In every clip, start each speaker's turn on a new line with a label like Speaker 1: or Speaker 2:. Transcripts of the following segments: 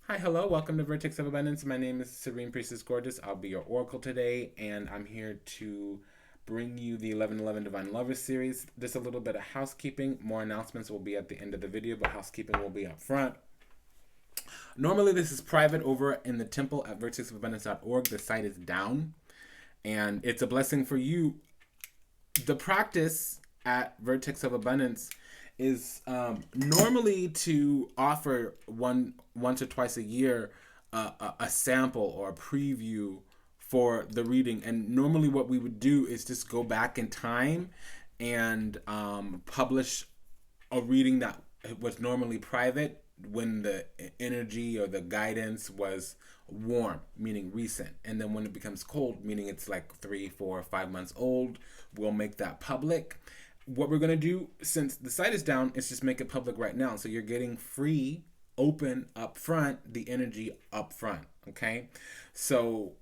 Speaker 1: Hi, hello, welcome to Vertex of Abundance. My name is Serene Priestess Gorgeous. I'll be your oracle today, and I'm here to bring you the 1111 Divine Lovers series. Just a little bit of housekeeping. More announcements will be at the end of the video, but housekeeping will be up front. Normally, this is private over in the temple at vertexofabundance.org. The site is down, and it's a blessing for you. The practice at Vertex of Abundance is normally to offer once or twice a year a sample or a preview for the reading. And normally, what we would do is just go back in time and publish a reading that was normally private when the energy or the guidance was warm, meaning recent. And then when it becomes cold, meaning it's like 3, 4, 5 months old, we'll make that public. What we're going to do, since the site is down, is just make it public right now. So you're getting free, open up front, the energy up front. Okay. So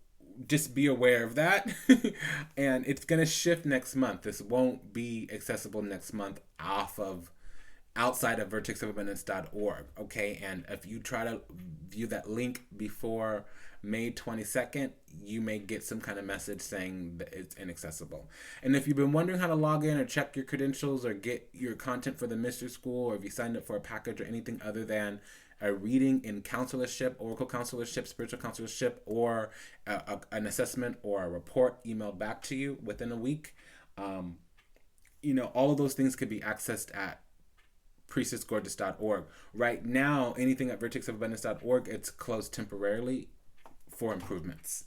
Speaker 1: just be aware of that. And it's going to shift next month. This won't be accessible next month outside of vertexofabundance.org. Okay. And if you try to view that link before May 22nd, you may get some kind of message saying that it's inaccessible. And if you've been wondering how to log in or check your credentials or get your content for the Mystery School, or if you signed up for a package or anything other than a reading in counselorship, oracle counselorship, spiritual counselorship, or an assessment or a report emailed back to you within a week, all of those things could be accessed at priestessgorgeous.org. Right now, anything at vertexofabundance.org, it's closed temporarily for improvements.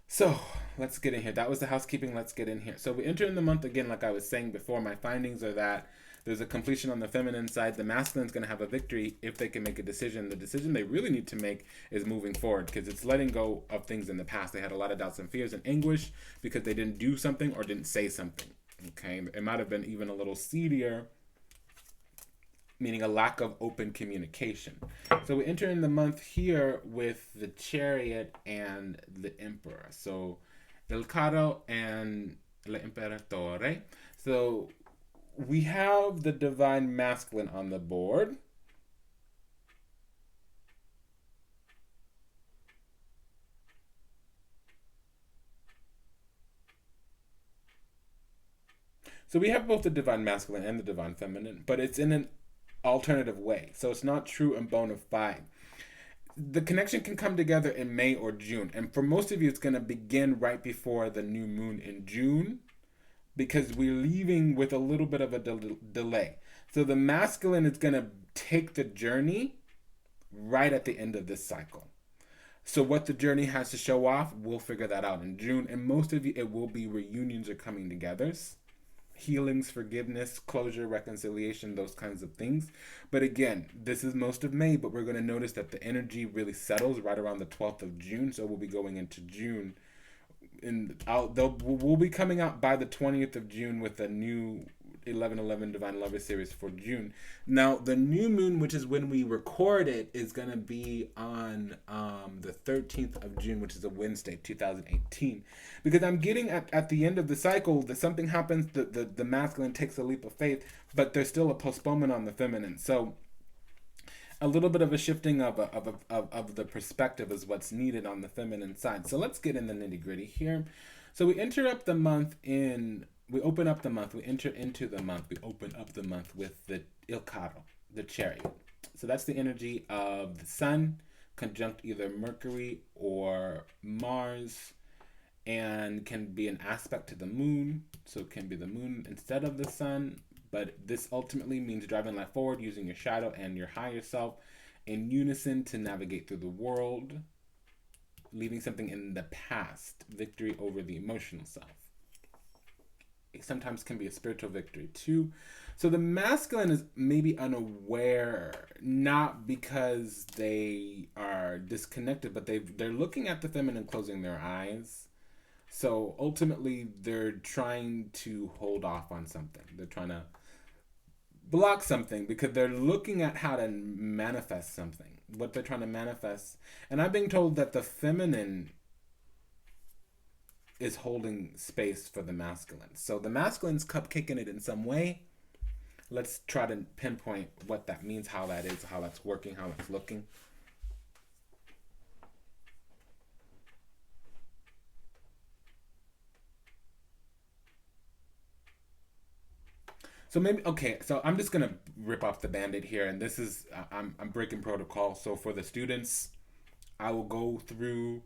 Speaker 1: So let's get in here. That was the housekeeping. Let's get in here. So we enter in the month again, like I was saying before. My findings are that there's a completion on the feminine side. The masculine's going to have a victory if they can make a decision. The decision they really need to make is moving forward, because it's letting go of things in the past. They had a lot of doubts and fears and anguish because they didn't do something or didn't say something. Okay, it might have been even a little seedier, meaning a lack of open communication. So we enter in the month here with the Chariot and the Emperor. So El Carro and El Imperatore. So we have the Divine Masculine on the board. So we have both the Divine Masculine and the Divine Feminine, but it's in an alternative way. So it's not true and bona fide. The connection can come together in May or June. And for most of you, it's going to begin right before the new moon in June, because we're leaving with a little bit of a delay. So the masculine is going to take the journey right at the end of this cycle. So what the journey has to show off, we'll figure that out in June. And most of you, it will be reunions or coming togethers, healings, forgiveness, closure, reconciliation, those kinds of things. But again, this is most of May, but we're going to notice that the energy really settles right around the 12th of June. So we'll be going into June. We'll be coming out by the 20th of June with a new 1111 Divine Lover series for June. Now, the new moon, which is when we record it, is going to be on the 13th of June, which is a Wednesday, 2018. Because I'm getting at the end of the cycle that something happens, the masculine takes a leap of faith, but there's still a postponement on the feminine. So a little bit of a shifting of the perspective is what's needed on the feminine side. So let's get in the nitty gritty here. So we enter up the month we open up the month, we enter into the month, we open up the month with the Il Carro, the Chariot. So that's the energy of the sun conjunct either Mercury or Mars, and can be an aspect to the moon. So it can be the moon instead of the sun. But this ultimately means driving life forward using your shadow and your higher self in unison to navigate through the world, leaving something in the past, victory over the emotional self. It sometimes can be a spiritual victory too. So the masculine is maybe unaware, not because they are disconnected, but they're looking at the feminine, closing their eyes. So ultimately, they're trying to hold off on something. They're trying to block something because they're looking at how to manifest something, what they're trying to manifest. And I'm being told that the feminine is holding space for the masculine. So the masculine's cupcaking it in some way. Let's try to pinpoint what that means, how that is, how that's working, how it's looking. So maybe okay. So I'm just gonna rip off the band-aid here, and this is I'm breaking protocol. So for the students, I will go through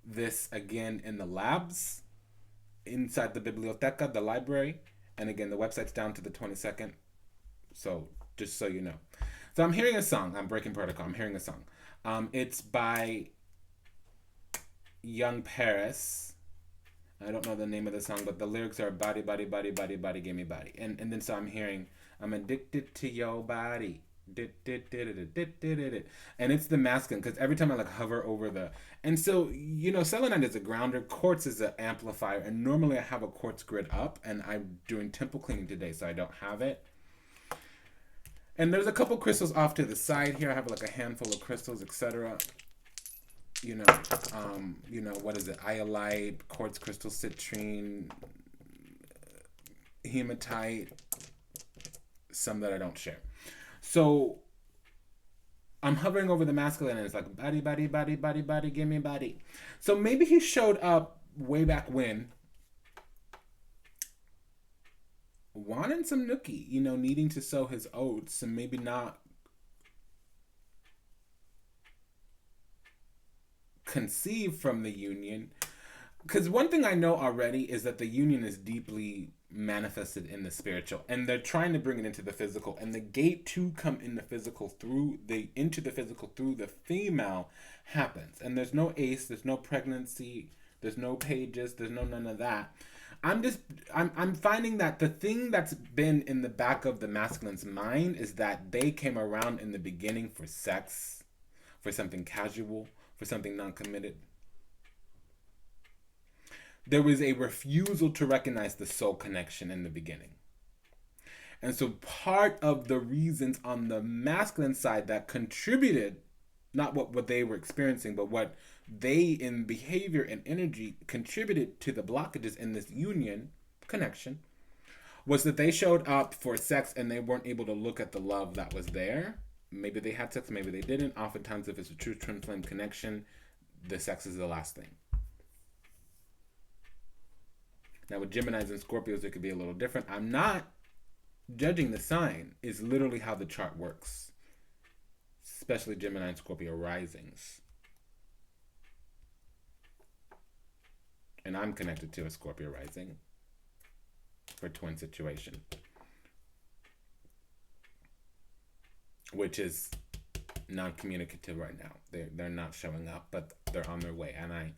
Speaker 1: this again in the labs inside the biblioteca, the library, and again the website's down to the 22nd. So just so you know. So I'm hearing a song. I'm breaking protocol. I'm hearing a song. It's by Young Paris. I don't know the name of the song, but the lyrics are body, body, body, body, body, give me body. And then so I'm hearing, I'm addicted to your body. And it's the masculine because every time I like hover over the, and so selenite is a grounder, quartz is an amplifier, and normally I have a quartz grid up, and I'm doing temple cleaning today, so I don't have it. And there's a couple crystals off to the side here. I have like a handful of crystals, etc. What is it? Iolite, quartz crystal, citrine, hematite, some that I don't share. So I'm hovering over the masculine and it's like body, body, body, body, body, give me body. So maybe he showed up way back when wanting some nookie, needing to sow his oats and maybe not conceive from the union. Because one thing I know already is that the union is deeply manifested in the spiritual, and they're trying to bring it into the physical, and the gate to come in the physical through the female happens, and there's no ace, there's no pregnancy, there's no pages, there's no none of that. I'm finding that the thing that's been in the back of the masculine's mind is that they came around in the beginning for sex, for something casual, for something non-committed. There was a refusal to recognize the soul connection in the beginning. And so part of the reasons on the masculine side that contributed, not what they were experiencing, but what they in behavior and energy contributed to the blockages in this union connection, was that they showed up for sex and they weren't able to look at the love that was there. Maybe they had sex, maybe they didn't. Oftentimes, if it's a true twin flame connection, the sex is the last thing. Now, with Geminis and Scorpios, it could be a little different. I'm not judging the sign. It's literally how the chart works, especially Gemini and Scorpio risings. And I'm connected to a Scorpio rising for twin situation, which is non-communicative right now. They're not showing up, but they're on their way. And I'm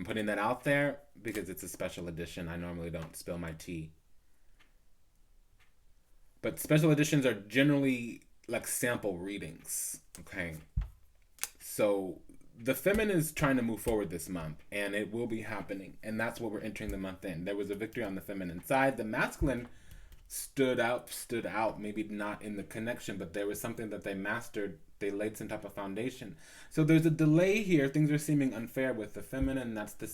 Speaker 1: putting that out there because it's a special edition. I normally don't spill my tea. But special editions are generally like sample readings. Okay. So the feminine is trying to move forward this month, and it will be happening. And that's what we're entering the month in. There was a victory on the feminine side. The masculine stood out, maybe not in the connection, but there was something that they mastered. They laid some type of foundation. So there's a delay here. Things are seeming unfair with the feminine. That's the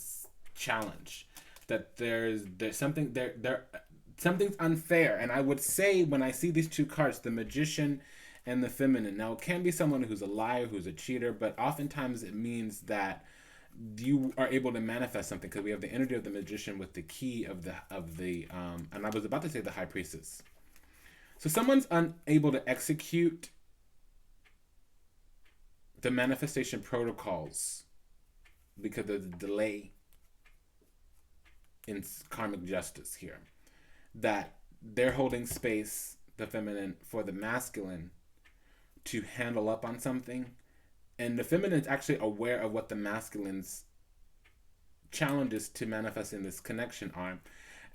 Speaker 1: challenge. That there's something there something's unfair. And I would say when I see these two cards, the magician and the feminine. Now it can be someone who's a liar, who's a cheater, but oftentimes it means that you are able to manifest something, because we have the energy of the magician with the key of the and I was about to say the high priestess. So someone's unable to execute the manifestation protocols because of the delay in karmic justice here. That they're holding space, the feminine, for the masculine to handle up on something. And the feminine is actually aware of what the masculine's challenges to manifesting this connection are.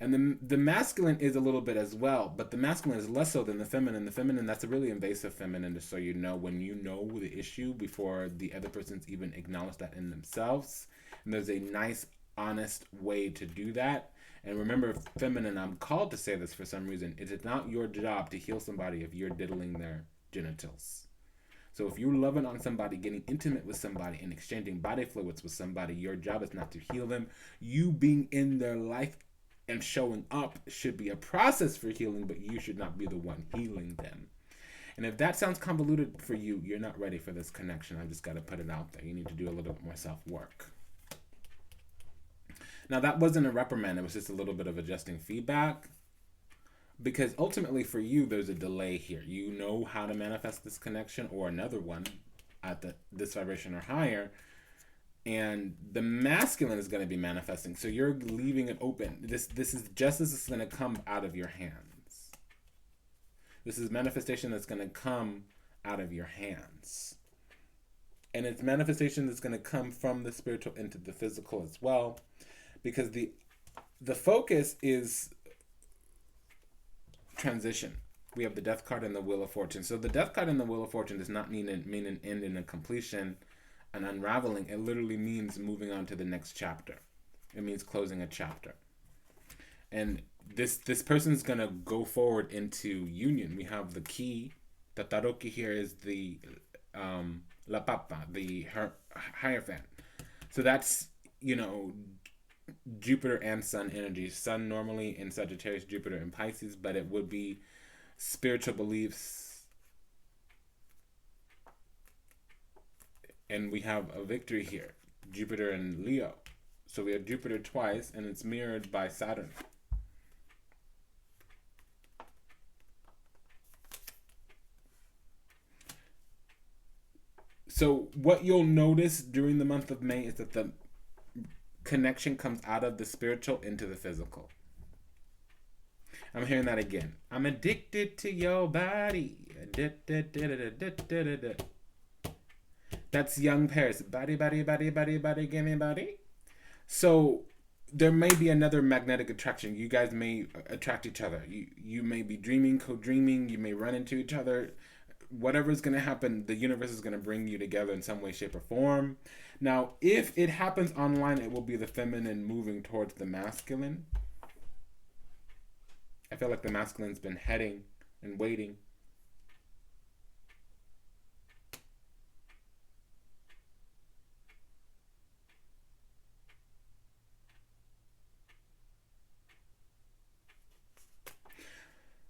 Speaker 1: And the masculine is a little bit as well, but the masculine is less so than the feminine. The feminine, that's a really invasive feminine, just so you know, when you know the issue before the other person's even acknowledged that in themselves. And there's a nice, honest way to do that. And remember, feminine, I'm called to say this for some reason, it is not your job to heal somebody if you're diddling their genitals. So if you're loving on somebody, getting intimate with somebody, and exchanging body fluids with somebody, your job is not to heal them. You being in their life and showing up should be a process for healing, but you should not be the one healing them. And if that sounds convoluted for you, you're not ready for this connection. I just got to put it out there. You need to do a little bit more self-work. Now, that wasn't a reprimand. It was just a little bit of adjusting feedback. Because ultimately for you, there's a delay here. You know how to manifest this connection or another one at this vibration or higher, and the masculine is going to be manifesting. So you're leaving it open. This is just as it's going to come out of your hands. This is manifestation that's going to come out of your hands. And it's manifestation that's going to come from the spiritual into the physical as well, because the focus is transition. We have the Death card and the Wheel of Fortune. So the Death card and the Wheel of Fortune does not mean an end and a completion, an unraveling. It literally means moving on to the next chapter. It means closing a chapter. And this person's going to go forward into union. We have the key. The Taroki here is the La Papa, the Hierophant. So that's, Jupiter and Sun energy. Sun normally in Sagittarius, Jupiter in Pisces, but it would be spiritual beliefs. And we have a victory here, Jupiter and Leo. So we have Jupiter twice, and it's mirrored by Saturn. So what you'll notice during the month of May is that the connection comes out of the spiritual into the physical. I'm hearing that again. I'm addicted to your body. That's young Paris. Body, body, body, body, body, give me body. So there may be another magnetic attraction. You guys may attract each other. You may be dreaming, co-dreaming. You may run into each other. Whatever's going to happen, the universe is going to bring you together in some way, shape, or form. Now, if it happens online, it will be the feminine moving towards the masculine. I feel like the masculine's been heading and waiting.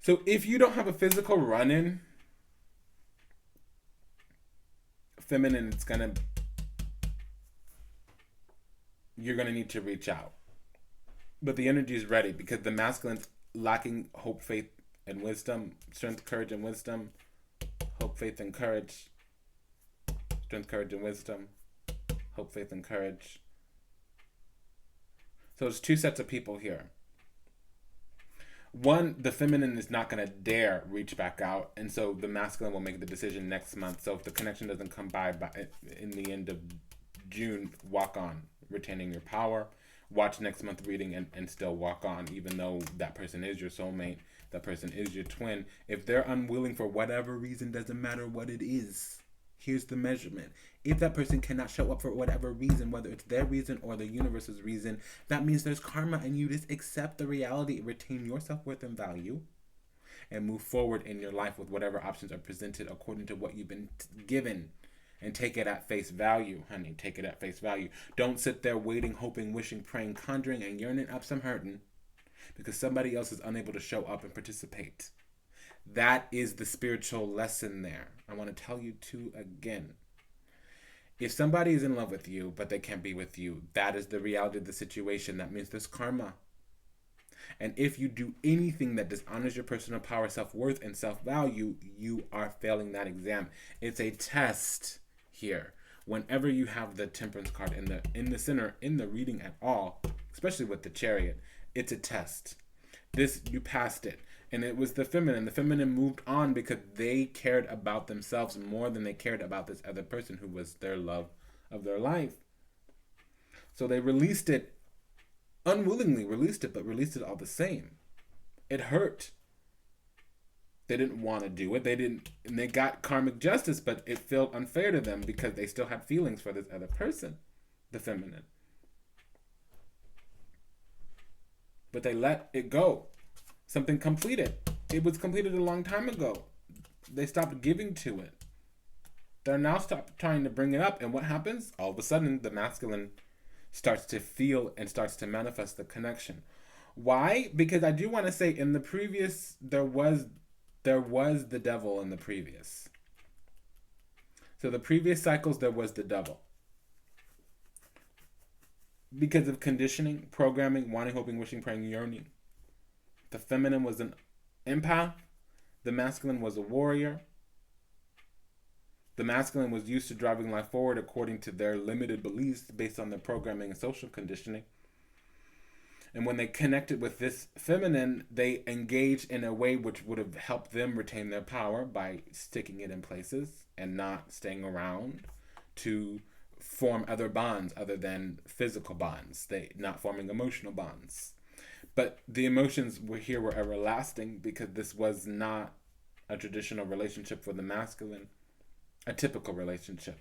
Speaker 1: So if you don't have a physical run-in, feminine, you're gonna need to reach out. But the energy is ready because the masculine's lacking hope, faith, and wisdom. Strength, courage, and wisdom. Hope, faith, and courage. Strength, courage, and wisdom. Hope, faith, and courage. So there's two sets of people here. One, the feminine is not going to dare reach back out, and so the masculine will make the decision next month. So if the connection doesn't come by in the end of June, walk on, retaining your power. Watch next month reading and still walk on, even though that person is your soulmate, that person is your twin. If they're unwilling for whatever reason, doesn't matter what it is. Here's the measurement. If that person cannot show up for whatever reason, whether it's their reason or the universe's reason, that means there's karma, and you just accept the reality, retain your self-worth and value, and move forward in your life with whatever options are presented according to what you've been given. And take it at face value, honey. Take it at face value. Don't sit there waiting, hoping, wishing, praying, conjuring, and yearning up some hurting because somebody else is unable to show up and participate. That is the spiritual lesson there. I want to tell you too again. If somebody is in love with you, but they can't be with you, that is the reality of the situation. That means there's karma. And if you do anything that dishonors your personal power, self-worth, and self-value, you are failing that exam. It's a test here. Whenever you have the Temperance card in the center, in the reading at all, especially with the Chariot, it's a test. You passed it. And it was the feminine. The feminine moved on because they cared about themselves more than they cared about this other person who was their love of their life. So they released it, unwillingly released it, but released it all the same. It hurt. They didn't want to do it. And they got karmic justice, but it felt unfair to them because they still had feelings for this other person, the feminine. But they let it go. Something completed. It was completed a long time ago. They stopped giving to it. They're now stopped trying to bring it up. And what happens? All of a sudden, the masculine starts to feel and starts to manifest the connection. Why? Because I do want to say in the previous, there was the devil in the previous. So the previous cycles, there was the devil. Because of conditioning, programming, wanting, hoping, wishing, praying, yearning. The feminine was Empath, the masculine was a warrior. The masculine was used to driving life forward according to their limited beliefs based on their programming and social conditioning. And when they connected with this feminine, they engaged in a way which would have helped them retain their power by sticking it in places and not staying around to form other bonds other than physical bonds. They not forming emotional bonds. But the emotions were everlasting because this was not a traditional relationship for the masculine, a typical relationship.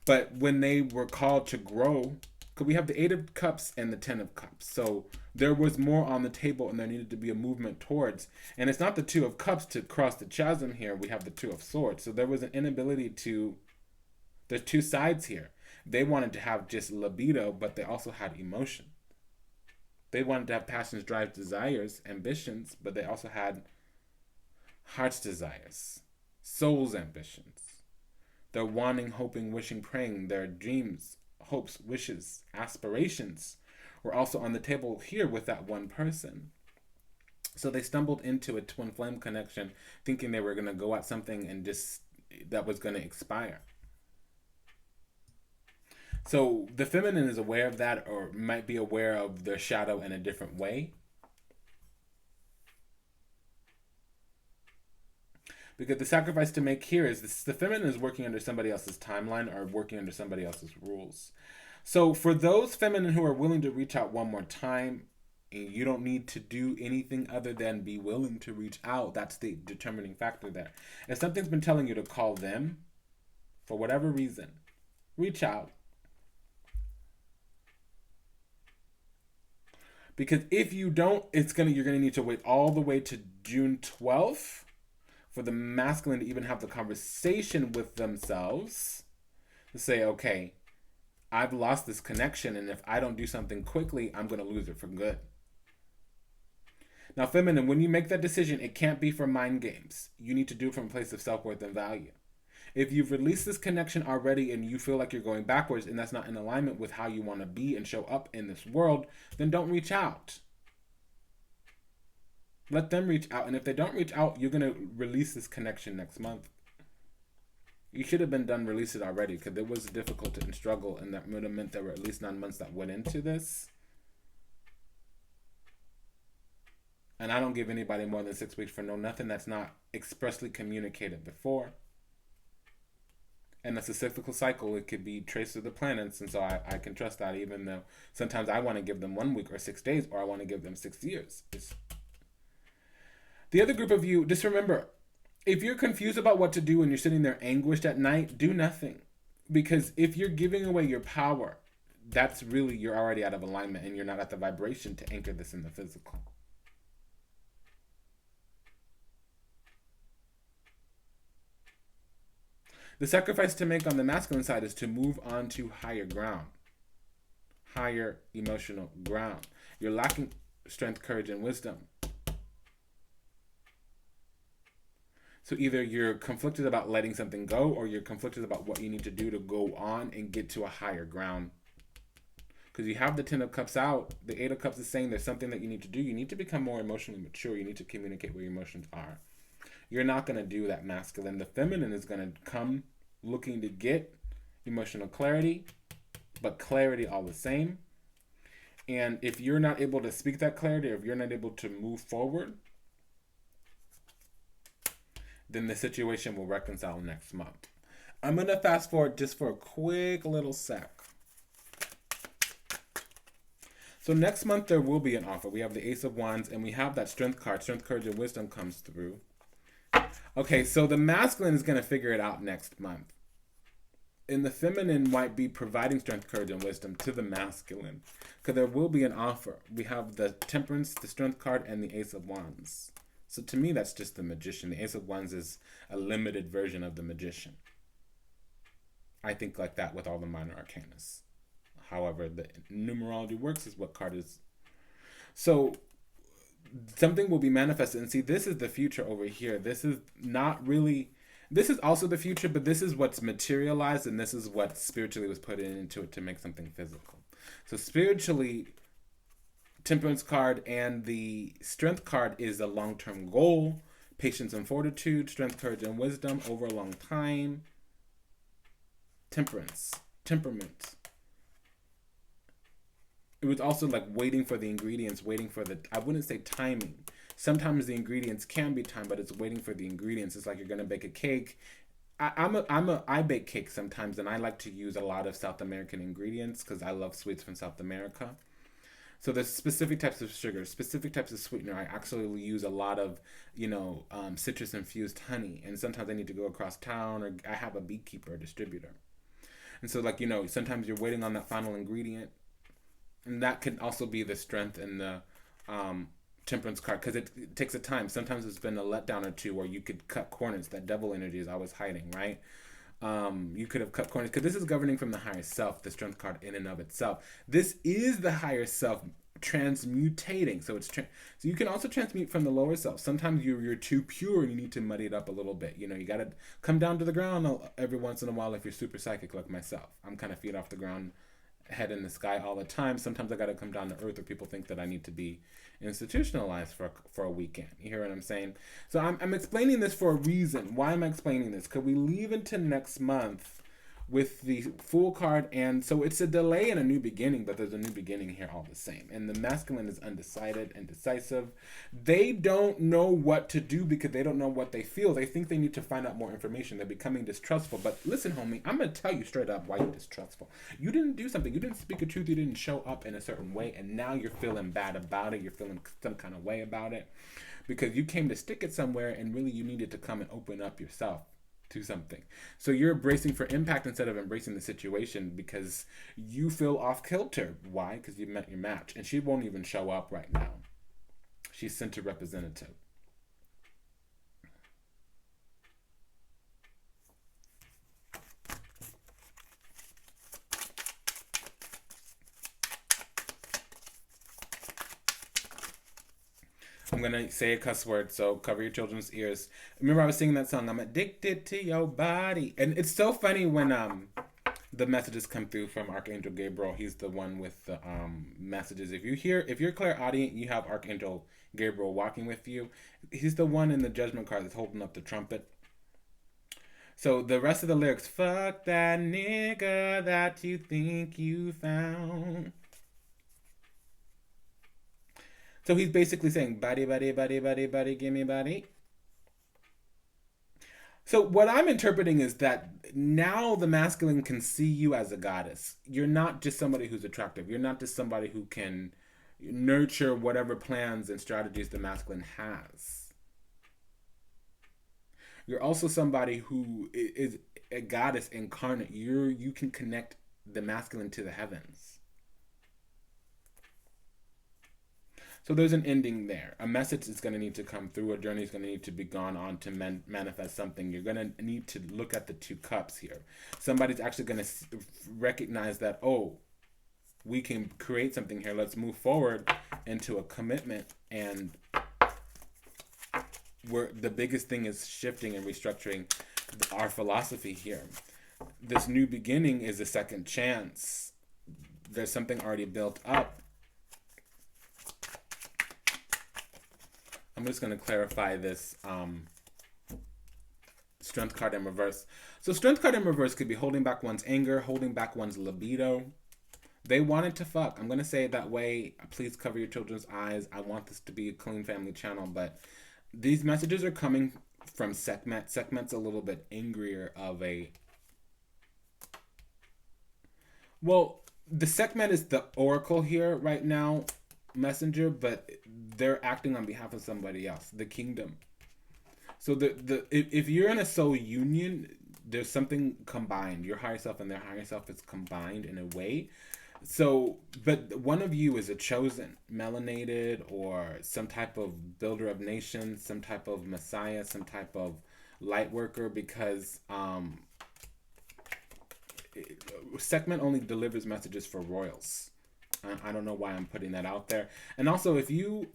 Speaker 1: But when they were called to grow, because we have the Eight of Cups and the Ten of Cups. So there was more on the table and there needed to be a movement towards. And it's not the Two of Cups to cross the chasm here. We have the Two of Swords. So there was an inability to, there's two sides here. They wanted to have just libido, but they also had emotion. They wanted to have passions, drives, desires, ambitions, but they also had heart's desires, soul's ambitions. They're wanting, hoping, wishing, praying. Their dreams, hopes, wishes, aspirations were also on the table here with that one person. So they stumbled into a twin flame connection thinking they were going to go at something and just that was going to expire. So the feminine is aware of that or might be aware of their shadow in a different way. Because the sacrifice to make here is this, the feminine is working under somebody else's timeline or working under somebody else's rules. So for those feminine who are willing to reach out one more time, and you don't need to do anything other than be willing to reach out. That's the determining factor there. If something's been telling you to call them, for whatever reason, reach out. Because if you don't, you're gonna need to wait all the way to June 12th for the masculine to even have the conversation with themselves to say, okay, I've lost this connection, and if I don't do something quickly, I'm going to lose it for good. Now, feminine, when you make that decision, it can't be for mind games. You need to do it from a place of self-worth and value. If you've released this connection already and you feel like you're going backwards and that's not in alignment with how you want to be and show up in this world, then don't reach out. Let them reach out. And if they don't reach out, you're going to release this connection next month. You should have been done release it already because it was difficult and struggle, and that would have meant there were at least 9 months that went into this. And I don't give anybody more than 6 weeks for nothing that's not expressly communicated before. And that's a cyclical cycle. It could be traced to the planets, and so I can trust that, even though sometimes I want to give them 1 week or 6 days, or I want to give them 6 years. The other group of you, just remember, if you're confused about what to do and you're sitting there anguished at night, do nothing. Because if you're giving away your power, that's really, you're already out of alignment and you're not at the vibration to anchor this in the physical. The sacrifice to make on the masculine side is to move on to higher ground, higher emotional ground. You're lacking strength, courage, and wisdom. So either you're conflicted about letting something go, or you're conflicted about what you need to do to go on and get to a higher ground. Because you have the 10 of Cups out. The 8 of Cups is saying there's something that you need to do. You need to become more emotionally mature. You need to communicate where your emotions are. You're not going to do that masculine. The feminine is going to come looking to get emotional clarity, but clarity all the same. And if you're not able to speak that clarity, or if you're not able to move forward, then the situation will reconcile next month. I'm going to fast forward just for a quick little sec. So next month there will be an offer. We have the Ace of Wands and we have that Strength card. Strength, courage, and wisdom comes through. Okay, so the masculine is going to figure it out next month. And the feminine might be providing strength, courage, and wisdom to the masculine. Because there will be an offer. We have the Temperance, the Strength card, and the Ace of Wands. So to me, that's just the Magician. The Ace of Wands is a limited version of the Magician. I think like that with all the minor arcanas. However, the numerology works is what card is. So something will be manifested. And see, this is the future over here. This is not really, this is also the future, but this is what's materialized, and this is what spiritually was put into it to make something physical. So spiritually, Temperance card and the Strength card is a long-term goal, patience and fortitude, strength, courage, and wisdom over a long time. Temperance, temperament. It was also like waiting for the ingredients, waiting for the, I wouldn't say timing. Sometimes the ingredients can be timed, but it's waiting for the ingredients. It's like you're gonna bake a cake. I bake cakes sometimes, and I like to use a lot of South American ingredients because I love sweets from South America. So there's specific types of sugar, specific types of sweetener. I actually use a lot of, citrus infused honey, and sometimes I need to go across town, or I have a beekeeper, a distributor, and so like sometimes you're waiting on that final ingredient, and that could also be the strength in the temperance card because it takes a time. Sometimes it's been a letdown or two, where you could cut corners. That devil energy is always hiding, right? You could have cut corners because this is governing from the higher self, the strength card in and of itself. This is the higher self transmutating. So so you can also transmute from the lower self. Sometimes you're too pure and you need to muddy it up a little bit. You got to come down to the ground every once in a while if you're super psychic like myself. I'm kind of feet off the ground, head in the sky all the time. Sometimes I got to come down to earth, or people think that I need to be institutionalized for a weekend. You hear what I'm saying? So I'm explaining this for a reason. Why am I explaining this? Could we leave into next month with the Fool card? And so it's a delay and a new beginning, but there's a new beginning here all the same. And the masculine is undecided and decisive. They don't know what to do because they don't know what they feel. They think they need to find out more information. They're becoming distrustful. But listen, homie, I'm going to tell you straight up why you're distrustful. You didn't do something. You didn't speak a truth. You didn't show up in a certain way. And now you're feeling bad about it. You're feeling some kind of way about it because you came to stick it somewhere, and really you needed to come and open up yourself to something. So you're bracing for impact instead of embracing the situation because you feel off kilter. Why? Because you met your match, and she won't even show up right now. She's sent a representative. I'm gonna say a cuss word, so cover your children's ears. Remember, I was singing that song, "I'm addicted to your body," and it's so funny when the messages come through from Archangel Gabriel. He's the one with the messages. If you're clairaudient, you have Archangel Gabriel walking with you. He's the one in the Judgment card that's holding up the trumpet. So the rest of the lyrics, "Fuck that nigga that you think you found." So he's basically saying, "Body, body, body, body, body, give me body." So what I'm interpreting is that now the masculine can see you as a goddess. You're not just somebody who's attractive. You're not just somebody who can nurture whatever plans and strategies the masculine has. You're also somebody who is a goddess incarnate. You can connect the masculine to the heavens. So there's an ending there. A message is going to need to come through. A journey is going to need to be gone on to manifest something. You're going to need to look at the two cups here. Somebody's actually going to recognize that, oh, we can create something here. Let's move forward into a commitment. And the biggest thing is shifting and restructuring our philosophy here. This new beginning is a second chance. There's something already built up. I'm just going to clarify this strength card in reverse. So strength card in reverse could be holding back one's anger, holding back one's libido. They wanted to fuck. I'm going to say it that way. Please cover your children's eyes. I want this to be a clean family channel, but these messages are coming from Sekhmet. Sekhmet's a little bit angrier of a... Well, the Sekhmet is the oracle here right now, messenger, but they're acting on behalf of somebody else, the kingdom. So if you're in a soul union, there's something combined. Your higher self and their higher self is combined in a way. So, but one of you is a chosen, melanated, or some type of builder of nations, some type of messiah, some type of light worker, because Sekhmet only delivers messages for royals. I don't know why I'm putting that out there. And also, if you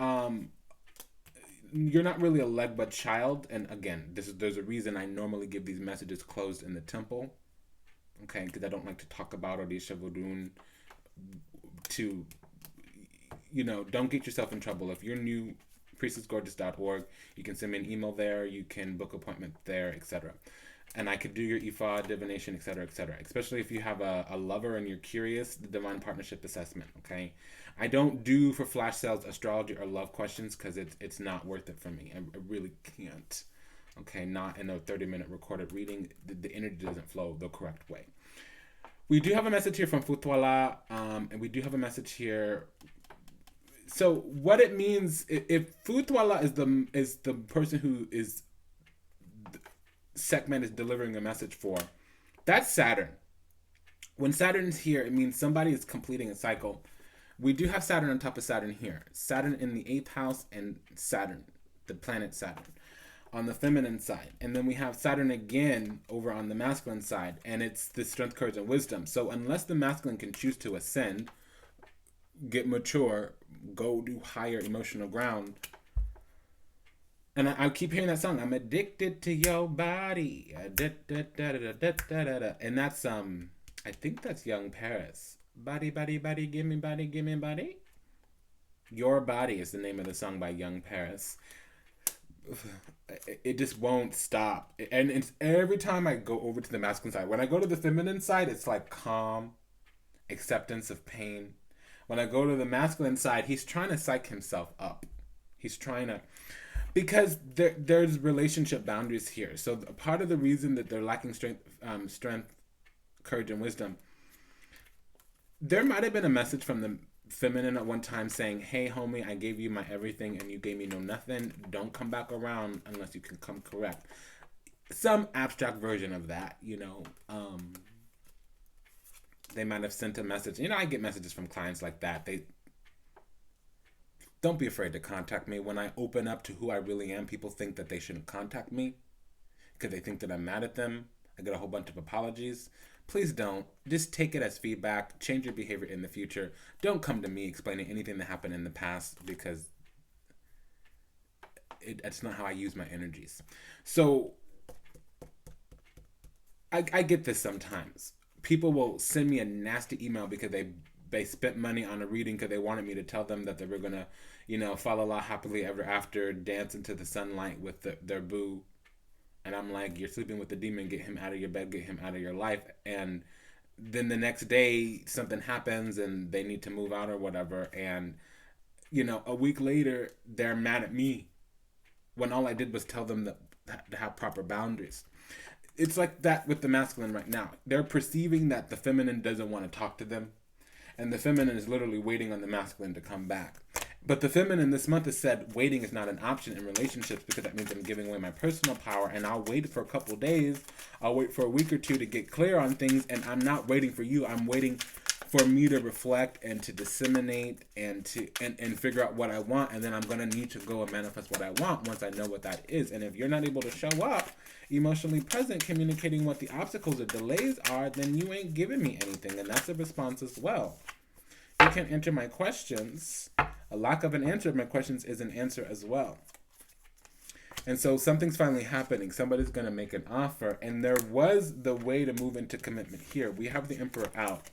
Speaker 1: you're not really a Legba child, and again, there's a reason I normally give these messages closed in the temple, okay? Because I don't like to talk about Odisha Vodun to, don't get yourself in trouble. If you're new, priestessgorgeous.org, you can send me an email there, you can book appointment there, etc. And I could do your Ifa, divination, etc., etc. Especially if you have a lover and you're curious, the Divine Partnership Assessment, okay? I don't do for flash sales astrology or love questions because it's not worth it for me. I really can't, okay? Not in a 30-minute recorded reading. The energy doesn't flow the correct way. We do have a message here from Futwala, and we do have a message here. So what it means, if Futwala is the person who is Sekhmet is delivering a message for, that's Saturn. When Saturn is here, it means somebody is completing a cycle. We do have Saturn on top of Saturn here. Saturn in the 8th house and Saturn, the planet Saturn, on the feminine side. And then we have Saturn again over on the masculine side, and it's the strength, courage, and wisdom. So unless the masculine can choose to ascend, get mature, go do higher emotional ground. And I keep hearing that song, I'm addicted to your body. And that's, I think that's Young Paris. Body, body, body, give me body. Your Body is the name of the song by Young Paris. It just won't stop. And it's every time I go over to the masculine side. When I go to the feminine side, it's like calm, acceptance of pain. When I go to the masculine side, he's trying to psych himself up. He's trying to... Because there's relationship boundaries here. So part of the reason that they're lacking strength, courage, and wisdom, there might have been a message from the feminine at one time saying, hey, homie, I gave you my everything and you gave me no nothing. Don't come back around unless you can come correct. Some abstract version of that, They might have sent a message. I get messages from clients like that. Don't be afraid to contact me. When I open up to who I really am, people think that they shouldn't contact me because they think that I'm mad at them. I get a whole bunch of apologies. Please don't. Just take it as feedback. Change your behavior in the future. Don't come to me explaining anything that happened in the past because it's not how I use my energies. So I get this sometimes. People will send me a nasty email because they spent money on a reading because they wanted me to tell them that they were going to, fall a lot happily ever after, dance into the sunlight with their boo. And I'm like, you're sleeping with the demon, get him out of your bed, get him out of your life. And then the next day something happens and they need to move out or whatever. And, a week later, they're mad at me when all I did was tell them to have proper boundaries. It's like that with the masculine right now. They're perceiving that the feminine doesn't want to talk to them. And the feminine is literally waiting on the masculine to come back. But the feminine this month has said waiting is not an option in relationships because that means I'm giving away my personal power, and I'll wait for a couple of days. I'll wait for a week or two to get clear on things, and I'm not waiting for you. I'm waiting for me to reflect and to disseminate and to figure out what I want, and then I'm going to need to go and manifest what I want once I know what that is. And if you're not able to show up emotionally present, communicating what the obstacles or delays are, then you ain't giving me anything, and that's a response as well. You can't answer my questions. A lack of an answer of my questions is an answer as well. And so something's finally happening. Somebody's going to make an offer, and there was the way to move into commitment here. We have the Emperor out.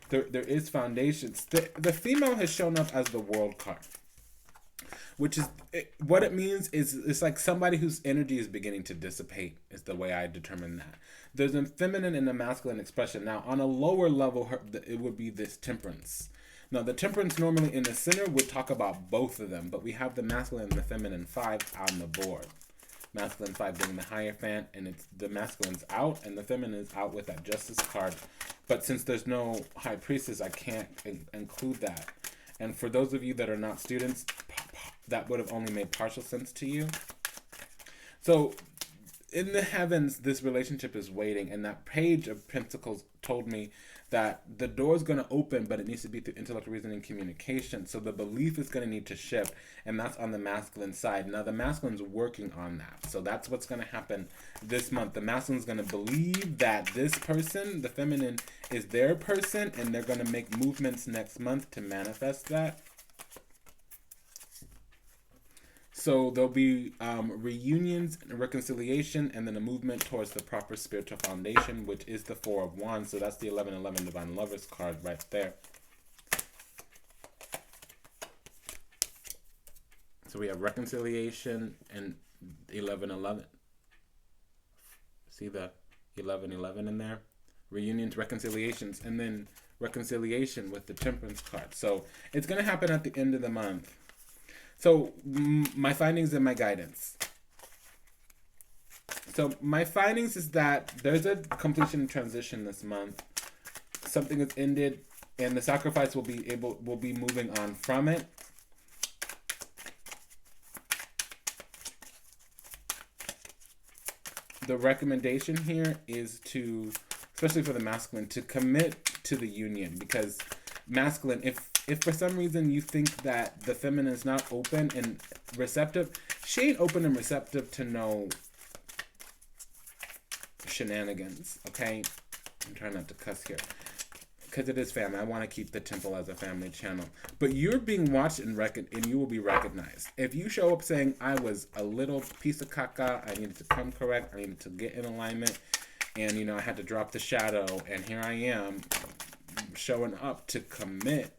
Speaker 1: There is foundations. The female has shown up as the World card, which is what it means is it's like somebody whose energy is beginning to dissipate is the way I determine that. There's a feminine and a masculine expression. Now, on a lower level, it would be this Temperance. Now, the Temperance normally in the center would talk about both of them, but we have the masculine and the feminine 5 on the board. Masculine 5 being the Hierophant, and it's the masculine's out, and the feminine is out with that Justice card. But since there's no High Priestess, I can't include that. And for those of you that are not students, that would have only made partial sense to you. So, in the heavens, this relationship is waiting, and that Page of Pentacles told me that the door is going to open, but it needs to be through intellect, reasoning, communication. So the belief is going to need to shift, and that's on the masculine side. Now, the masculine's working on that. So that's what's going to happen this month. The masculine's going to believe that this person, the feminine, is their person, and they're going to make movements next month to manifest that. So there'll be reunions, reconciliation, and then a movement towards the proper spiritual foundation, which is the 4 of Wands. So that's the 1111 Divine Lovers card right there. So we have reconciliation and 11:11. See the 11:11 in there? Reunions, reconciliations, and then reconciliation with the Temperance card. So it's going to happen at the end of the month. So my findings and my guidance. So my findings is that there's a completion and transition this month. Something has ended, and the sacrifice will be moving on from it. The recommendation here is to, especially for the masculine, to commit to the union, because masculine, if for some reason you think that the feminine is not open and receptive, she ain't open and receptive to no shenanigans, okay? I'm trying not to cuss here, because it is family. I want to keep the temple as a family channel. But you're being watched and you will be recognized. If you show up saying, I was a little piece of caca, I needed to come correct, I needed to get in alignment, and, I had to drop the shadow, and here I am showing up to commit,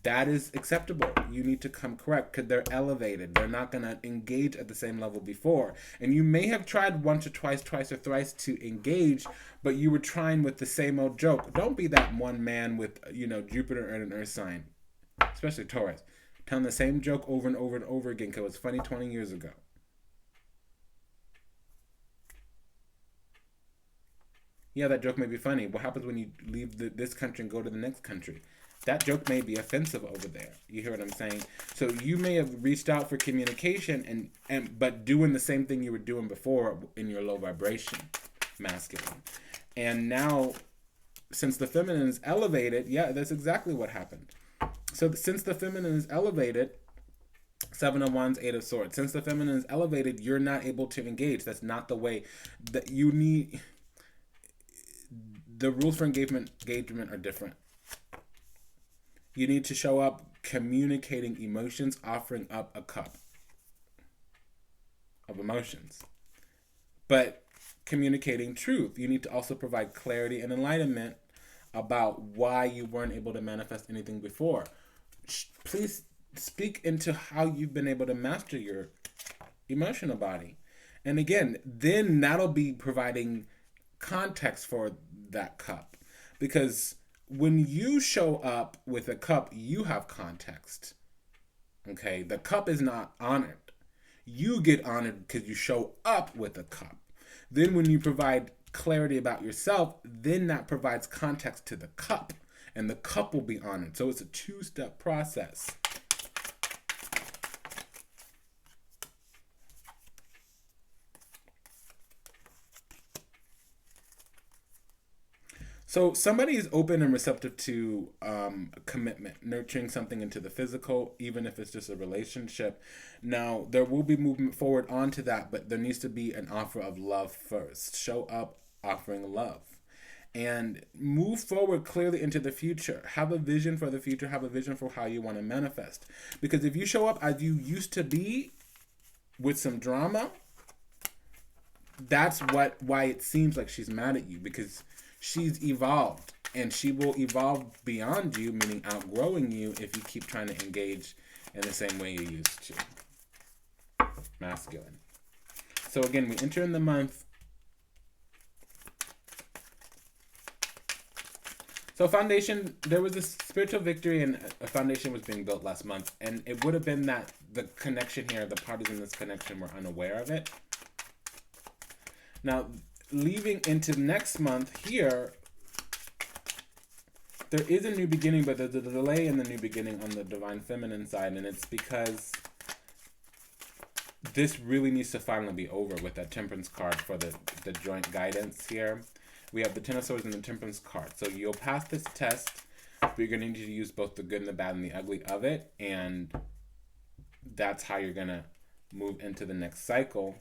Speaker 1: that is acceptable. You need to come correct, because they're elevated. They're not going to engage at the same level before. And you may have tried once or twice or thrice to engage, but you were trying with the same old joke. Don't be that one man with, Jupiter and an earth sign, especially Taurus, telling the same joke over and over and over again because it was funny 20 years ago. Yeah, that joke may be funny. What happens when you leave this country and go to the next country? That joke may be offensive over there. You hear what I'm saying? So you may have reached out for communication but doing the same thing you were doing before in your low vibration, masculine. And now, since the feminine is elevated, yeah, that's exactly what happened. So since the feminine is elevated, 7 of Wands, 8 of Swords. Since the feminine is elevated, you're not able to engage. That's not the way that you need. The rules for engagement are different. You need to show up communicating emotions, offering up a cup of emotions. But communicating truth. You need to also provide clarity and enlightenment about why you weren't able to manifest anything before. Please speak into how you've been able to master your emotional body. And again, then that'll be providing context for that cup. Because when you show up with a cup, you have context. Okay? The cup is not honored. You get honored because you show up with a cup. Then when you provide clarity about yourself, then that provides context to the cup. And the cup will be honored. So it's a two-step process. So somebody is open and receptive to commitment, nurturing something into the physical, even if it's just a relationship. Now, there will be movement forward onto that, but there needs to be an offer of love first. Show up offering love. And move forward clearly into the future. Have a vision for the future. Have a vision for how you want to manifest. Because if you show up as you used to be with some drama, that's why it seems like she's mad at you, because she's evolved, and she will evolve beyond you, meaning outgrowing you, if you keep trying to engage in the same way you used to. Masculine. So again, we enter in the month. So foundation, there was a spiritual victory, and a foundation was being built last month, and it would have been that the connection here, the parties in this connection were unaware of it. Now, leaving into next month here, there is a new beginning, but there's a delay in the new beginning on the divine feminine side, and it's because this really needs to finally be over with that Temperance card for the joint guidance here. We have the Ten of Swords and the Temperance card. So you'll pass this test, but you're going to need to use both the good and the bad and the ugly of it, and that's how you're going to move into the next cycle.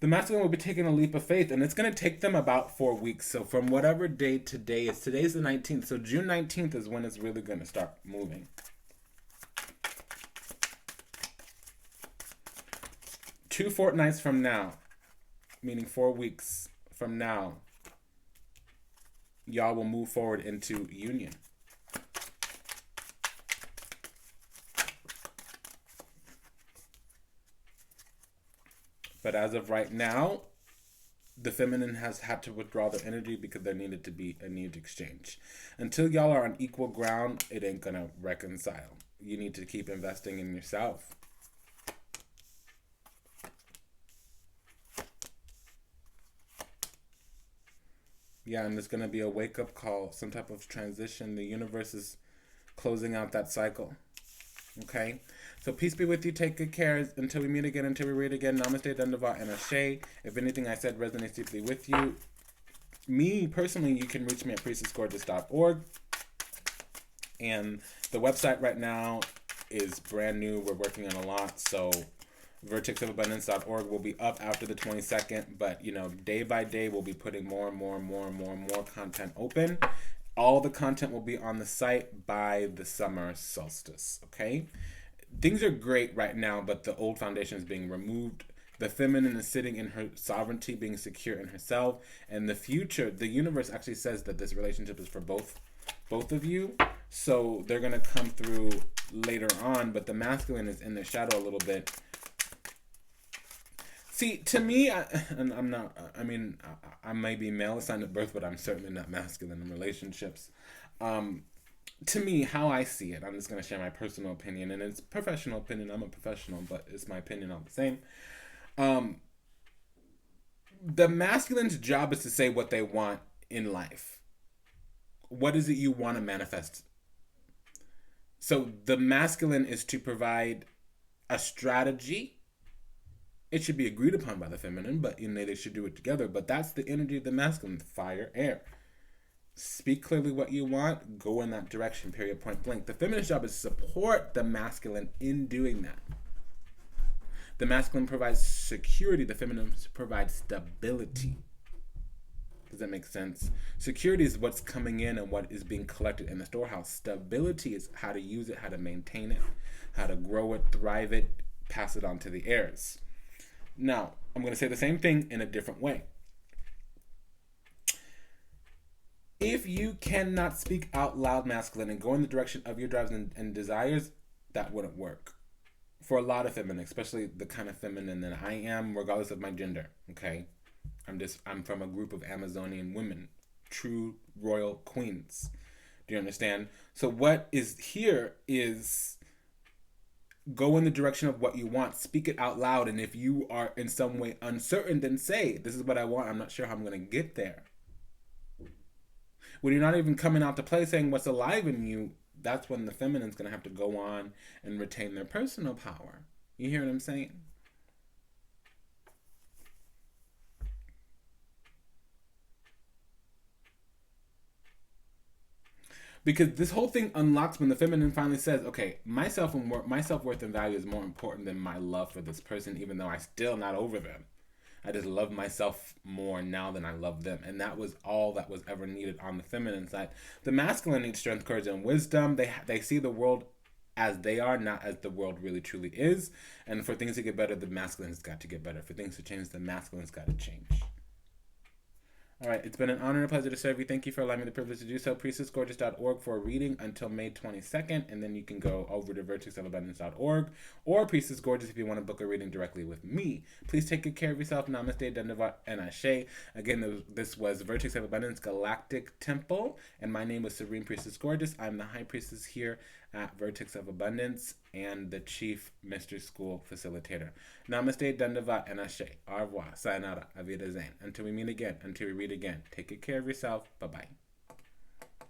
Speaker 1: The masculine will be taking a leap of faith, and it's going to take them about 4 weeks. So from whatever day today is, today's the 19th. So June 19th is when it's really going to start moving. 2 fortnights from now, meaning 4 weeks from now, y'all will move forward into union. But as of right now, the feminine has had to withdraw their energy because there needed to be a need exchange. Until y'all are on equal ground, it ain't gonna reconcile. You need to keep investing in yourself. Yeah, and there's gonna be a wake-up call, some type of transition. The universe is closing out that cycle. Okay? So peace be with you. Take good care until we meet again, until we read again. Namaste, Dandavat, and Ashe. If anything I said resonates deeply with you, me personally, you can reach me at priestessgorgeous.org. And the website right now is brand new. We're working on a lot. So vertexofabundance.org will be up after the 22nd. But, you know, day by day, we'll be putting more and more content open. All the content will be on the site by the summer solstice, okay? Things are great right now, but the old foundation is being removed. The feminine is sitting in her sovereignty, being secure in herself. And the future, the universe actually says that this relationship is for both of you. So they're going to come through later on, but the masculine is in their shadow a little bit. See, to me, I may be male assigned at birth, but I'm certainly not masculine in relationships. To me, how I see it, I'm just going to share my personal opinion, and it's professional opinion. I'm a professional, but it's my opinion all the same. The masculine's job is to say what they want in life. What is it you want to manifest? So the masculine is to provide a strategy. It should be agreed upon by the feminine, but they should do it together. But that's the energy of the masculine, fire, air. Speak clearly what you want, go in that direction, period, point blank. The feminine's job is to support the masculine in doing that. The masculine provides security, the feminine provides stability. Does that make sense? Security is what's coming in and what is being collected in the storehouse. Stability is how to use it, how to maintain it, how to grow it, thrive it, pass it on to the heirs. Now, I'm going to say the same thing in a different way. If you cannot speak out loud masculine and go in the direction of your drives and desires, that wouldn't work. For a lot of feminine, especially the kind of feminine that I am, regardless of my gender, okay? I'm from a group of Amazonian women, true royal queens. Do you understand? So what is here is go in the direction of what you want. Speak it out loud. And if you are in some way uncertain, then say, this is what I want. I'm not sure how I'm going to get there. When you're not even coming out to play saying what's alive in you, that's when the feminine's going to have to go on and retain their personal power. You hear what I'm saying? Because this whole thing unlocks when the feminine finally says, okay, my self-worth and value is more important than my love for this person, even though I'm still not over them. I just love myself more now than I love them. And that was all that was ever needed on the feminine side. The masculine needs strength, courage, and wisdom. They see the world as they are, not as the world really truly is. And for things to get better, the masculine's got to get better. For things to change, the masculine's got to change. All right, it's been an honor and a pleasure to serve you. Thank you for allowing me the privilege to do so. PriestessGorgeous.org for a reading until May 22nd, and then you can go over to vertexofabundance.org or Priestess Gorgeous if you want to book a reading directly with me. Please take good care of yourself. Namaste, Dandavat, and Ashe. Again, this was Vertex of Abundance Galactic Temple, and my name was Serene Priestess Gorgeous. I'm the High Priestess here at Vertex of Abundance and the Chief Mystery School Facilitator. Namaste, Dandavat, and Ashe. Au revoir. Sayonara. Auf Wiedersehen. Until we meet again, until we read again. Take good care of yourself. Bye-bye.